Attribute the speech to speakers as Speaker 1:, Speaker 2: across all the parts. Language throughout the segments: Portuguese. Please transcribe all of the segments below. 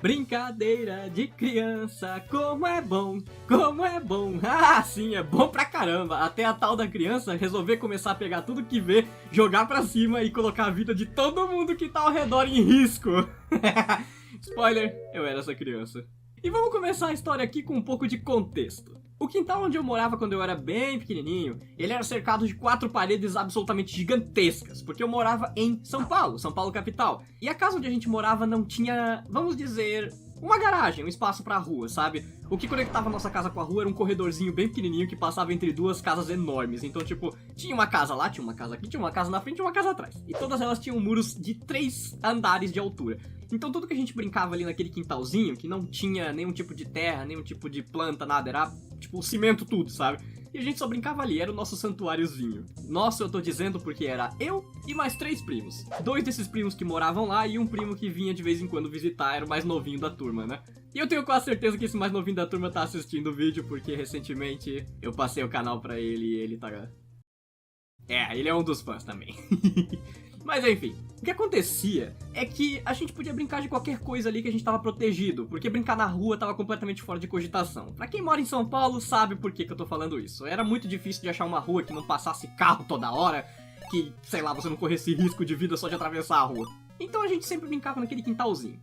Speaker 1: Brincadeira de criança, como é bom, como é bom. Ah, sim, é bom pra caramba. Até a tal da criança resolver começar a pegar tudo que vê, jogar pra cima e colocar a vida de todo mundo que tá ao redor em risco. Spoiler, eu era essa criança. E vamos começar a história aqui com um pouco de contexto. O quintal onde eu morava quando eu era bem pequenininho, ele era cercado de 4 paredes absolutamente gigantescas, porque eu morava em São Paulo capital. E a casa onde a gente morava não tinha, vamos dizer, uma garagem, um espaço pra rua, sabe? O que conectava a nossa casa com a rua era um corredorzinho bem pequenininho que passava entre duas casas enormes. Então, tipo, tinha uma casa lá, tinha uma casa aqui, tinha uma casa na frente e uma casa atrás. E todas elas tinham muros de 3 andares de altura. Então tudo que a gente brincava ali naquele quintalzinho, que não tinha nenhum tipo de terra, nenhum tipo de planta, nada, era tipo cimento tudo, sabe? E a gente só brincava ali, era o nosso santuáriozinho. Nossa, eu tô dizendo porque era eu e mais 3 primos. 2 desses primos que moravam lá e um primo que vinha de vez em quando visitar, era o mais novinho da turma, né? E eu tenho quase certeza que esse mais novinho da turma tá assistindo o vídeo, porque recentemente eu passei o canal pra ele e ele tá... ele é um dos fãs também. Mas enfim, o que acontecia é que a gente podia brincar de qualquer coisa ali que a gente tava protegido, porque brincar na rua tava completamente fora de cogitação. Pra quem mora em São Paulo sabe por que eu tô falando isso. Era muito difícil de achar uma rua que não passasse carro toda hora, que, sei lá, você não corresse risco de vida só de atravessar a rua. Então a gente sempre brincava naquele quintalzinho.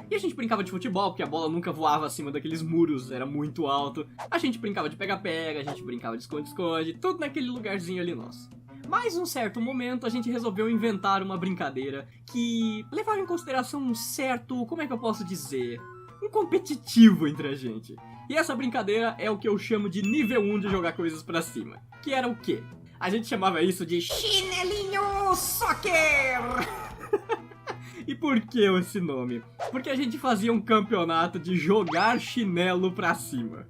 Speaker 1: E a gente brincava de futebol, porque a bola nunca voava acima daqueles muros, era muito alto. A gente brincava de pega-pega, a gente brincava de esconde-esconde, tudo naquele lugarzinho ali nosso. Mas num certo momento a gente resolveu inventar uma brincadeira que levava em consideração um certo, como é que eu posso dizer, um competitivo entre a gente. E essa brincadeira é o que eu chamo de nível 1 de jogar coisas pra cima. Que era o quê? A gente chamava isso de chinelinho soccer! E por que esse nome? Porque a gente fazia um campeonato de jogar chinelo pra cima.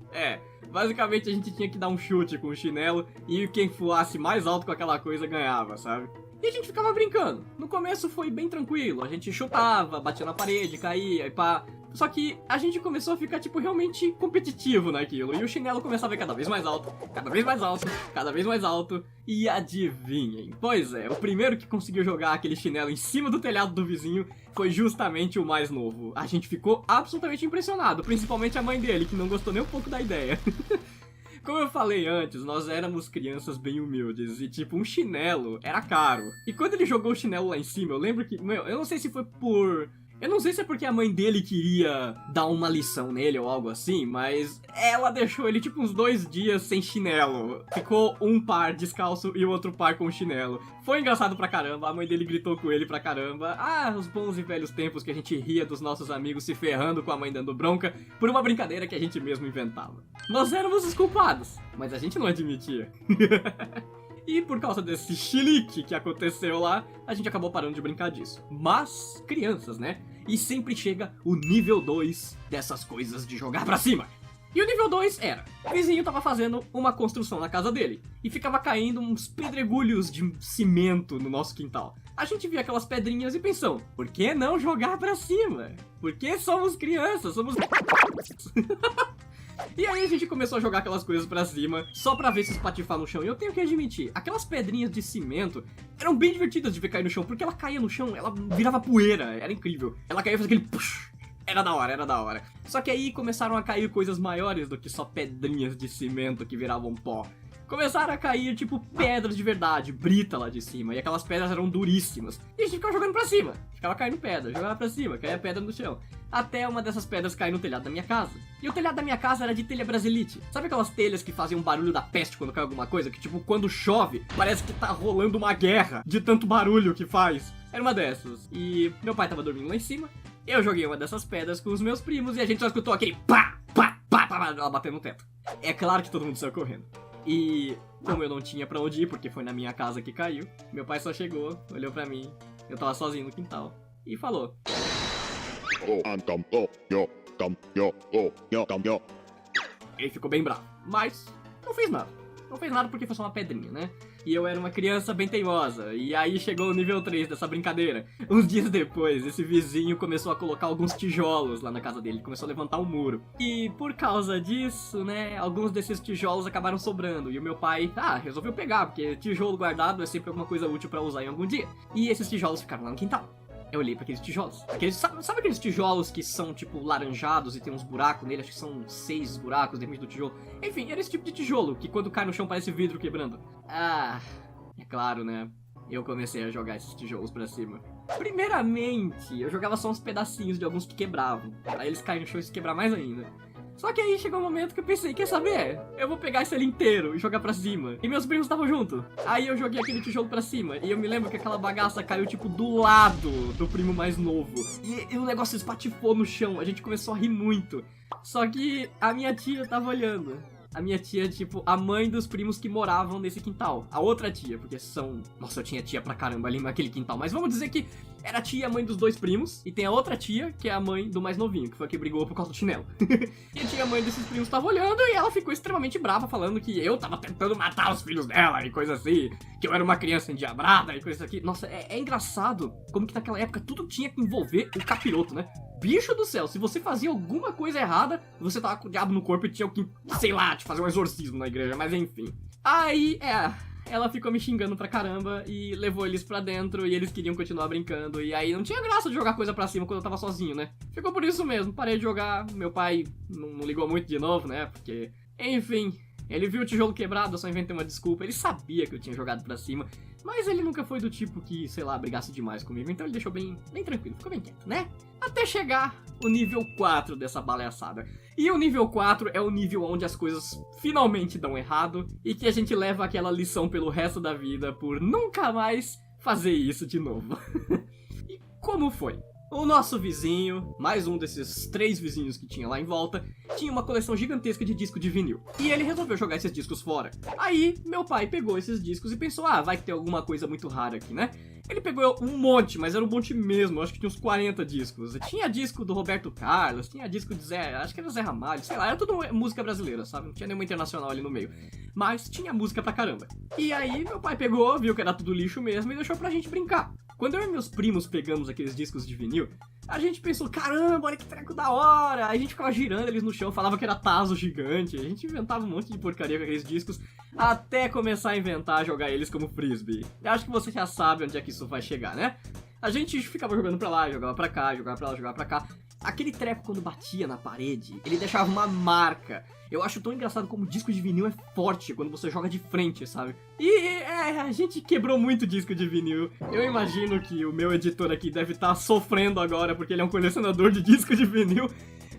Speaker 1: Basicamente a gente tinha que dar um chute com o chinelo e quem voasse mais alto com aquela coisa ganhava, sabe? E a gente ficava brincando. No começo foi bem tranquilo, a gente chutava, batia na parede, caía e pá. Só que a gente começou a ficar, tipo, realmente competitivo naquilo. E o chinelo começava a ir cada vez mais alto, cada vez mais alto, cada vez mais alto. E adivinhem? Pois é, o primeiro que conseguiu jogar aquele chinelo em cima do telhado do vizinho foi justamente o mais novo. A gente ficou absolutamente impressionado, principalmente a mãe dele, que não gostou nem um pouco da ideia. Como eu falei antes, nós éramos crianças bem humildes e, tipo, um chinelo era caro. E quando ele jogou o chinelo lá em cima, eu lembro que... eu não sei se foi por... Eu não sei se é porque a mãe dele queria dar uma lição nele ou algo assim, mas ela deixou ele tipo uns 2 dias sem chinelo. Ficou um par descalço e o outro par com chinelo. Foi engraçado pra caramba, a mãe dele gritou com ele pra caramba. Ah, os bons e velhos tempos que a gente ria dos nossos amigos se ferrando com a mãe dando bronca por uma brincadeira que a gente mesmo inventava. Nós éramos os culpados, mas a gente não admitia. E por causa desse chilique que aconteceu lá, a gente acabou parando de brincar disso. Mas, crianças, né? E sempre chega o nível 2 dessas coisas de jogar pra cima. E o nível 2 era, o vizinho tava fazendo uma construção na casa dele e ficava caindo uns pedregulhos de cimento no nosso quintal. A gente via aquelas pedrinhas e pensou, por que não jogar pra cima? Porque somos crianças, somos... E aí a gente começou a jogar aquelas coisas pra cima, só pra ver se espatifar no chão. E eu tenho que admitir, aquelas pedrinhas de cimento eram bem divertidas de ver cair no chão, porque ela caía no chão, ela virava poeira, era incrível. Ela caía e fazia aquele push. Era da hora, era da hora. Só que aí começaram a cair coisas maiores do que só pedrinhas de cimento que viravam pó. Começaram a cair, tipo, pedras de verdade, brita lá de cima. E aquelas pedras eram duríssimas. E a gente ficava jogando pra cima. Ficava caindo pedra, jogava pra cima, caía pedra no chão. Até uma dessas pedras cair no telhado da minha casa. E o telhado da minha casa era de telha brasilite. Sabe aquelas telhas que fazem um barulho da peste quando cai alguma coisa? Que, tipo, quando chove, parece que tá rolando uma guerra de tanto barulho que faz. Era uma dessas. E meu pai tava dormindo lá em cima. Eu joguei uma dessas pedras com os meus primos e a gente só escutou aquele pá, pá, pá, pá, ela batendo no teto. É claro que todo mundo saiu correndo. E como eu não tinha pra onde ir, porque foi na minha casa que caiu, meu pai só chegou, olhou pra mim, eu tava sozinho no quintal, e falou: Ele ficou bem bravo, mas não fez nada. Não fez nada porque foi só uma pedrinha, né? E eu era uma criança bem teimosa. E aí chegou o nível 3 dessa brincadeira. Uns dias depois, esse vizinho começou a colocar alguns tijolos lá na casa dele. Começou a levantar um muro. E por causa disso, né, alguns desses tijolos acabaram sobrando. E o meu pai, resolveu pegar, porque tijolo guardado é sempre alguma coisa útil pra usar em algum dia. E esses tijolos ficaram lá no quintal. eu olhei pra aqueles tijolos. Sabe aqueles tijolos que são, tipo, laranjados e tem uns buracos nele? Acho que são 6 buracos dentro do tijolo. Enfim, era esse tipo de tijolo, que quando cai no chão parece vidro quebrando. Ah, é claro, né? Eu comecei a jogar esses tijolos pra cima. Primeiramente, eu jogava só uns pedacinhos de alguns que quebravam, pra eles caírem no chão e se quebrar mais ainda. Só que aí chegou um momento que eu pensei, quer saber? Eu vou pegar esse ali inteiro e jogar pra cima. E meus primos estavam junto. Aí eu joguei aquele tijolo pra cima. E eu me lembro que aquela bagaça caiu, tipo, do lado do primo mais novo. E o negócio espatifou no chão. A gente começou a rir muito. Só que a minha tia tava olhando. A minha tia, tipo, a mãe dos primos que moravam nesse quintal. A outra tia, porque são... Nossa, eu tinha tia pra caramba ali naquele quintal. Mas vamos dizer que era a tia, a mãe dos 2 primos. E tem a outra tia, que é a mãe do mais novinho, que foi a que brigou por causa do chinelo. E a tia, a mãe desses primos, tava olhando e ela ficou extremamente brava, falando que eu tava tentando matar os filhos dela e coisa assim. Que eu era uma criança endiabrada e coisa aqui. Nossa, é engraçado como que naquela época tudo tinha que envolver o capiroto, né? Bicho do céu, se você fazia alguma coisa errada, você tava com o diabo no corpo e tinha que, sei lá, te fazer um exorcismo na igreja, mas enfim. Aí, ela ficou me xingando pra caramba e levou eles pra dentro e eles queriam continuar brincando. E aí não tinha graça de jogar coisa pra cima quando eu tava sozinho, né? Ficou por isso mesmo, parei de jogar, meu pai não ligou muito de novo, né? Porque, enfim, ele viu o tijolo quebrado, eu só inventei uma desculpa, ele sabia que eu tinha jogado pra cima. Mas ele nunca foi do tipo que, sei lá, brigasse demais comigo, então ele deixou bem tranquilo, ficou bem quieto, né? Até chegar o nível 4 dessa baleaçada. E o nível 4 é o nível onde as coisas finalmente dão errado e que a gente leva aquela lição pelo resto da vida por nunca mais fazer isso de novo. E como foi? O nosso vizinho, mais um desses 3 vizinhos que tinha lá em volta, tinha uma coleção gigantesca de disco de vinil. E ele resolveu jogar esses discos fora. Aí, meu pai pegou esses discos e pensou, vai ter alguma coisa muito rara aqui, né? Ele pegou um monte, mas era um monte mesmo, acho que tinha uns 40 discos. Tinha disco do Roberto Carlos, tinha disco de acho que era Zé Ramalho, sei lá, era tudo música brasileira, sabe? Não tinha nenhuma internacional ali no meio. Mas tinha música pra caramba. E aí, meu pai pegou, viu que era tudo lixo mesmo e deixou pra gente brincar. Quando eu e meus primos pegamos aqueles discos de vinil, a gente pensou, caramba, olha que treco da hora. Aí a gente ficava girando eles no chão, falava que era tazo gigante. A gente inventava um monte de porcaria com aqueles discos, até começar a inventar jogar eles como frisbee. Eu acho que você já sabe onde é que isso vai chegar, né? A gente ficava jogando pra lá, jogava pra cá, jogava pra lá, jogava pra cá. Aquele treco quando batia na parede, ele deixava uma marca. Eu acho tão engraçado como o disco de vinil é forte quando você joga de frente, sabe? E a gente quebrou muito disco de vinil. Eu imagino que o meu editor aqui deve estar sofrendo agora porque ele é um colecionador de disco de vinil.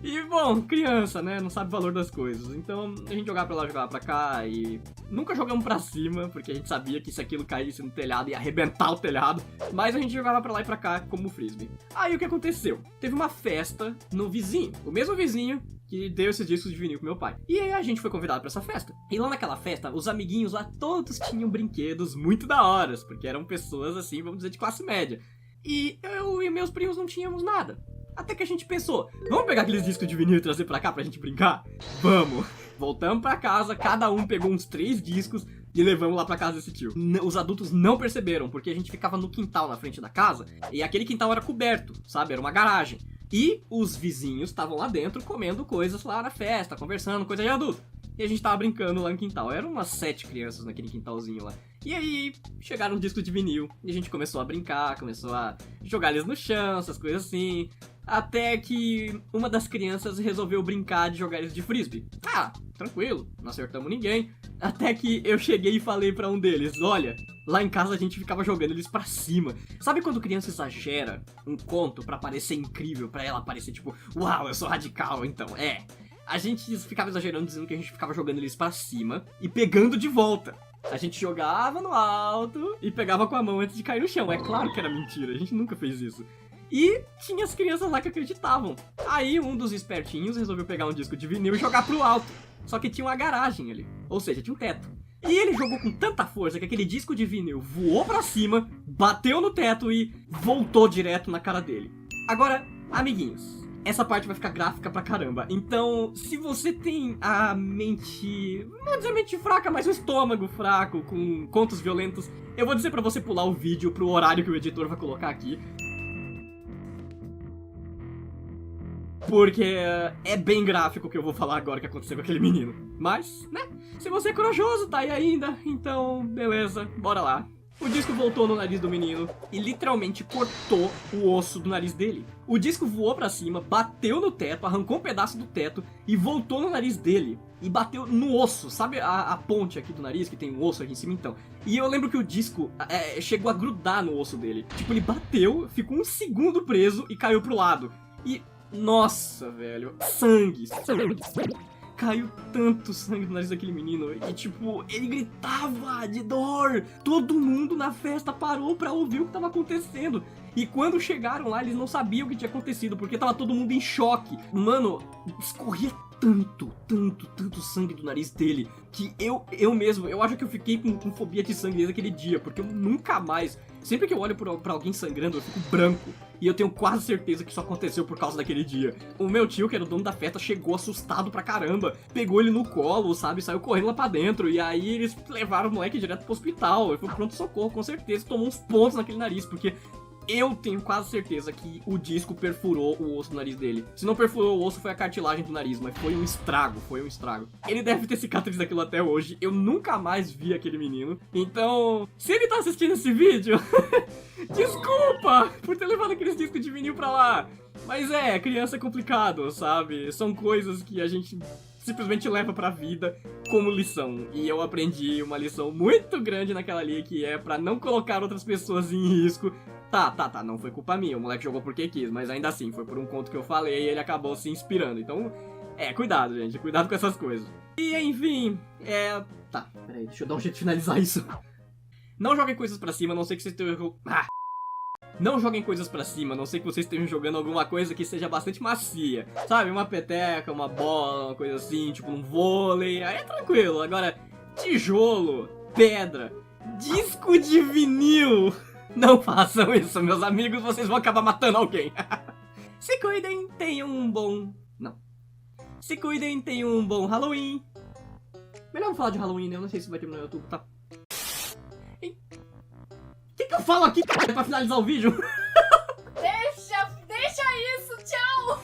Speaker 1: E, bom, criança, né? Não sabe o valor das coisas. Então, a gente jogava pra lá, jogava pra cá e... Nunca jogamos pra cima, porque a gente sabia que se aquilo caísse no telhado ia arrebentar o telhado. Mas a gente jogava pra lá e pra cá como frisbee. Aí, o que aconteceu? Teve uma festa no vizinho. O mesmo vizinho que deu esses discos de vinil pro meu pai. E aí a gente foi convidado pra essa festa. E lá naquela festa, os amiguinhos lá todos tinham brinquedos muito da hora, porque eram pessoas assim, vamos dizer, de classe média. E eu e meus primos não tínhamos nada. Até que a gente pensou, vamos pegar aqueles discos de vinil e trazer pra cá pra gente brincar? Vamos! Voltamos pra casa, cada um pegou uns 3 discos e levamos lá pra casa desse tio. Os adultos não perceberam, porque a gente ficava no quintal na frente da casa, e aquele quintal era coberto, sabe? Era uma garagem. E os vizinhos estavam lá dentro comendo coisas lá na festa, conversando, coisa de adulto. E a gente tava brincando lá no quintal. Eram umas 7 crianças naquele quintalzinho lá. E aí, chegaram um disco de vinil. E a gente começou a brincar, começou a jogar eles no chão, essas coisas assim. Até que uma das crianças resolveu brincar de jogar eles de frisbee. Tranquilo, não acertamos ninguém. Até que eu cheguei e falei pra um deles, olha, lá em casa a gente ficava jogando eles pra cima. Sabe quando criança exagera um conto pra parecer incrível, pra ela parecer tipo, uau, eu sou radical, então, a gente ficava exagerando dizendo que a gente ficava jogando eles pra cima e pegando de volta. A gente jogava no alto e pegava com a mão antes de cair no chão. É claro que era mentira, a gente nunca fez isso. E tinha as crianças lá que acreditavam. Aí um dos espertinhos resolveu pegar um disco de vinil e jogar pro alto. Só que tinha uma garagem ali, ou seja, tinha um teto. E ele jogou com tanta força que aquele disco de vinil voou pra cima, bateu no teto e voltou direto na cara dele. Agora, amiguinhos, essa parte vai ficar gráfica pra caramba. Então, se você tem a mente... não vou dizer mente fraca, mas o estômago fraco com contos violentos, eu vou dizer pra você pular o vídeo pro horário que o editor vai colocar aqui. Porque é bem gráfico o que eu vou falar agora que aconteceu com aquele menino. Mas, né, se você é corajoso, tá aí ainda, então, beleza, bora lá. O disco voltou no nariz do menino e literalmente cortou o osso do nariz dele. O disco voou pra cima, bateu no teto, arrancou um pedaço do teto e voltou no nariz dele. E bateu no osso, sabe a ponte aqui do nariz que tem um osso aqui em cima então? E eu lembro que o disco chegou a grudar no osso dele. Tipo, ele bateu, ficou um segundo preso e caiu pro lado. E, nossa, velho, sangue. Caiu tanto sangue no nariz daquele menino e, tipo, ele gritava de dor. Todo mundo na festa parou pra ouvir o que tava acontecendo. E quando chegaram lá, eles não sabiam o que tinha acontecido, porque tava todo mundo em choque. Mano, escorria tanto sangue do nariz dele, que eu mesmo, eu acho que eu fiquei com fobia de sangue desde aquele dia, porque eu nunca mais, sempre que eu olho pra alguém sangrando, eu fico branco. E eu tenho quase certeza que isso aconteceu por causa daquele dia. O meu tio, que era o dono da festa, chegou assustado pra caramba. Pegou ele no colo, sabe? Saiu correndo lá pra dentro. E aí eles levaram o moleque direto pro hospital. Ele foi pro pronto-socorro, com certeza. Tomou uns pontos naquele nariz, porque eu tenho quase certeza que o disco perfurou o osso do nariz dele. Se não perfurou o osso, foi a cartilagem do nariz, mas foi um estrago. Ele deve ter cicatriz daquilo até hoje. Eu nunca mais vi aquele menino. Então, se ele tá assistindo esse vídeo, desculpa por ter levado aqueles discos de vinil pra lá. Mas criança é complicado, sabe? São coisas que a gente simplesmente leva pra vida como lição. E eu aprendi uma lição muito grande naquela ali, que é pra não colocar outras pessoas em risco. Tá, não foi culpa minha, o moleque jogou porque quis, mas ainda assim, foi por um conto que eu falei e ele acabou se inspirando. Então, cuidado, gente, cuidado com essas coisas. E, enfim, tá, peraí, deixa eu dar um jeito de finalizar isso. Não joguem coisas pra cima, a não sei que vocês estejam... Não joguem coisas pra cima, a não sei que vocês estejam jogando alguma coisa que seja bastante macia. Sabe, uma peteca, uma bola, uma coisa assim, tipo um vôlei, aí é tranquilo. Agora, tijolo, pedra, disco de vinil... Não façam isso, meus amigos, vocês vão acabar matando alguém. Se cuidem, tenham um bom... Não. Se cuidem, tenham um bom Halloween. Melhor não falar de Halloween, né? Eu não sei se vai terminar no YouTube, tá? O que eu falo aqui, cara, pra finalizar o vídeo?
Speaker 2: Deixa isso, tchau!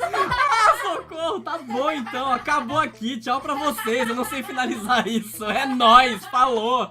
Speaker 1: Socorro, tá bom então, acabou aqui, tchau pra vocês, eu não sei finalizar isso, é nóis, falou!